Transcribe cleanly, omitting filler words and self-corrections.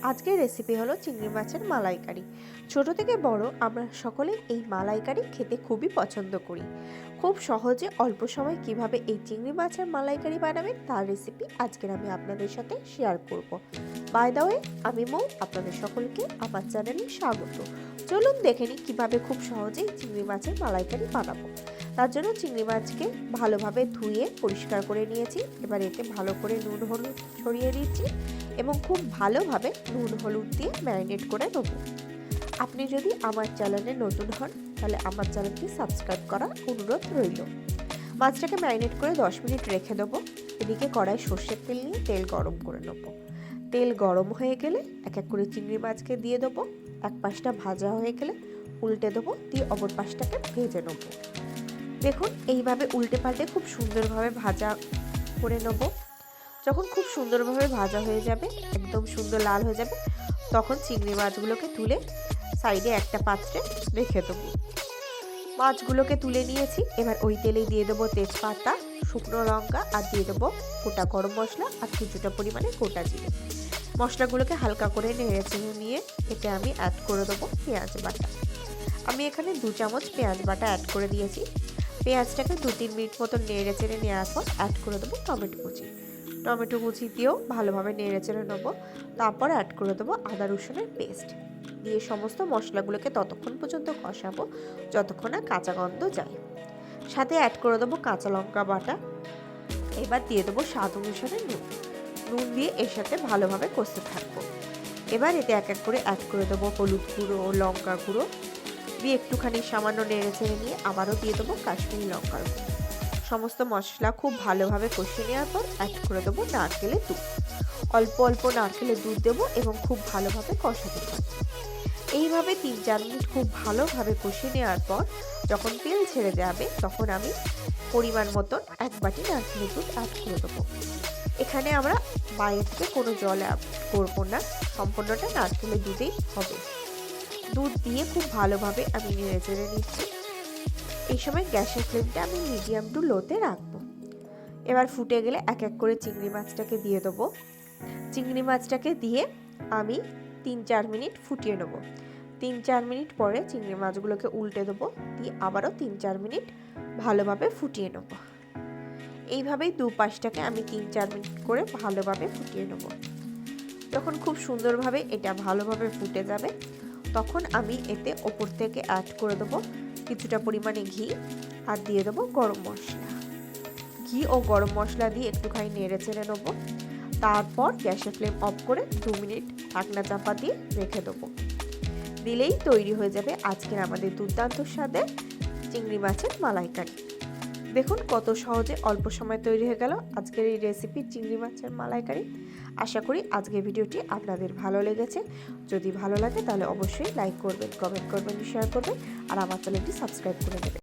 আজকের রেসিপি হলো চিংড়ি মাছের মালাইকারি। ছোট থেকে বড় আমরা সকলেই এই মালাইকারি খেতে খুবই পছন্দ করি। খুব সহজে অল্প সময় কিভাবে এই চিংড়ি মাছের মালাইকারি বানাবেন তার রেসিপি আজকের আমি আপনাদের সাথে শেয়ার করব। বাই দ্য ওয়ে, আমি মৌ, আপনাদের সকলকে আমার চ্যানেলে স্বাগত। চলুন দেখে নিই কীভাবে খুব সহজেই চিংড়ি মাছের মালাইকারি বানাবো। তার জন্য চিংড়ি মাছকে ভালোভাবে ধুয়ে পরিষ্কার করে নিয়েছি। এবার এতে ভালো করে নুন হলুদ ছড়িয়ে দিচ্ছি এবং খুব ভালোভাবে নুন হলুদ দিয়ে ম্যারিনেট করে নেব। আপনি যদি আমার চ্যানেলে নতুন হন তাহলে আমার চ্যানেলটি সাবস্ক্রাইব করার অনুরোধ রইল। মাছটাকে ম্যারিনেট করে 10 মিনিট রেখে দেবো। এদিকে কড়াই সর্ষের তেল নিয়ে তেল গরম করে নেব। তেল গরম হয়ে গেলে এক এক করে চিংড়ি মাছকে দিয়ে দেবো। এক পাশটা ভাজা হয়ে গেলে উল্টে দেবো, দিয়ে অপর পাশটাকে ভেজে নেব। দেখুন, এইভাবে উল্টে পাল্টে খুব সুন্দরভাবে ভাজা করে নেব। যখন খুব সুন্দরভাবে ভাজা হয়ে যাবে, একদম সুন্দর লাল হয়ে যাবে, তখন চিংড়ি মাছগুলোকে তুলে সাইডে একটা পাত্রে রেখে দেবো। মাছগুলোকে তুলে নিয়েছি। এবার ওই তেলেই দিয়ে দেবো তেজপাতা, শুকনো লঙ্কা, আর দিয়ে দেবো গোটা গরম মশলা আর কিছুটা পরিমাণে গোটা জিরে। মশলাগুলোকে হালকা করে নেড়ে চেড়ে নিয়ে এতে আমি অ্যাড করে দেবো পেঁয়াজ বাটা। আমি এখানে 2 চামচ পেঁয়াজ বাটা অ্যাড করে দিয়েছি। পেঁয়াজটাকে 2-3 মিনিট মতন নেড়ে চেড়ে নেওয়ার পর অ্যাড করে দেবো টমেটো কুচি দিয়েও ভালোভাবে নেড়ে চেড়ে নেবো। তারপর অ্যাড করে দেবো আদা রসুনের পেস্ট দিয়ে সমস্ত মশলাগুলোকে ততক্ষণ পর্যন্ত কষাবো যতক্ষণ না কাঁচা গন্ধ যায়। সাথে অ্যাড করে দেবো কাঁচা লঙ্কা বাটা। এবার দিয়ে দেবো স্বাদ অনুসারে নুন দিয়ে এর সাথে ভালোভাবে কষতে থাকবো। এবার এতে এক এক করে অ্যাড করে দেবো হলুদ গুঁড়ো, লঙ্কা গুঁড়ো দিয়ে একটুখানি সামান্য নেড়ে চেড়ে নিয়ে আবারও দিয়ে দেবো কাশ্মীরি লঙ্কার গুঁড়ো। সমস্ত মশলা খুব ভালোভাবে কষিয়ে নেওয়ার পর অ্যাড করে দেবো নারকেলের দুধ। অল্প অল্প নারকেলের দুধ দেবো এবং খুব ভালোভাবে কষাতে থাকবো। এইভাবে 3-4 মিনিট খুব ভালোভাবে কষিয়ে নেওয়ার পর যখন তেল ছেড়ে যাবে তখন আমি পরিমাণ মতন 1 বাটি নারকেলের দুধ অ্যাড করে দেবো। এখানে আমরা বাইরে থেকে কোনো জল অ্যাড করবো না, সম্পূর্ণটা নারকেলের দুধেই হবে। দুধ দিয়ে খুব ভালোভাবে আমি নেড়ে চেড়ে নিচ্ছি। এই সময় গ্যাসের ফ্লেমটা আমি মিডিয়াম টু লোতে রাখবো। এবার ফুটে গেলে এক এক করে চিংড়ি মাছটাকে দিয়ে দেবো। চিংড়ি মাছটাকে দিয়ে আমি 3-4 মিনিট ফুটিয়ে নেব। 3-4 মিনিট পরে চিংড়ি মাছগুলোকে উল্টে দেবো, দিয়ে আবারও 3-4 মিনিট ভালোভাবে ফুটিয়ে নেব। এইভাবেই দুপাশটাকে আমি 3-4 মিনিট করে ভালোভাবে ফুটিয়ে নেব। যখন খুব সুন্দরভাবে এটা ভালোভাবে ফুটে যাবে তখন আমি এতে ওপর থেকে অ্যাড করে দেবো কিছুটা পরিমাণে ঘি আর দিয়ে দেবো গরম মশলা। ঘি ও গরম মশলা দিয়ে একটুখানি নেড়ে চেড়ে নেবো। তারপর গ্যাসের ফ্লেম অফ করে 2 মিনিট ঢাকনা চাপা দিয়ে রেখে দেবো। দিলেই তৈরি হয়ে যাবে আজকের আমাদের দুর্দান্ত স্বাদের চিংড়ি মাছের মালাইকারি। দেখুন কত সহজে অল্প সময় তৈরি হয়ে গেল আজকের এই রেসিপি চিংড়ি মাছের মালাইকারি। আশা করি আজকের ভিডিওটি আপনাদের ভালো লেগেছে। যদি ভালো লাগে তাহলে অবশ্যই লাইক করবেন, কমেন্ট করবেন, শেয়ার করবেন আর আমার চ্যানেলটি সাবস্ক্রাইব করে দেবেন।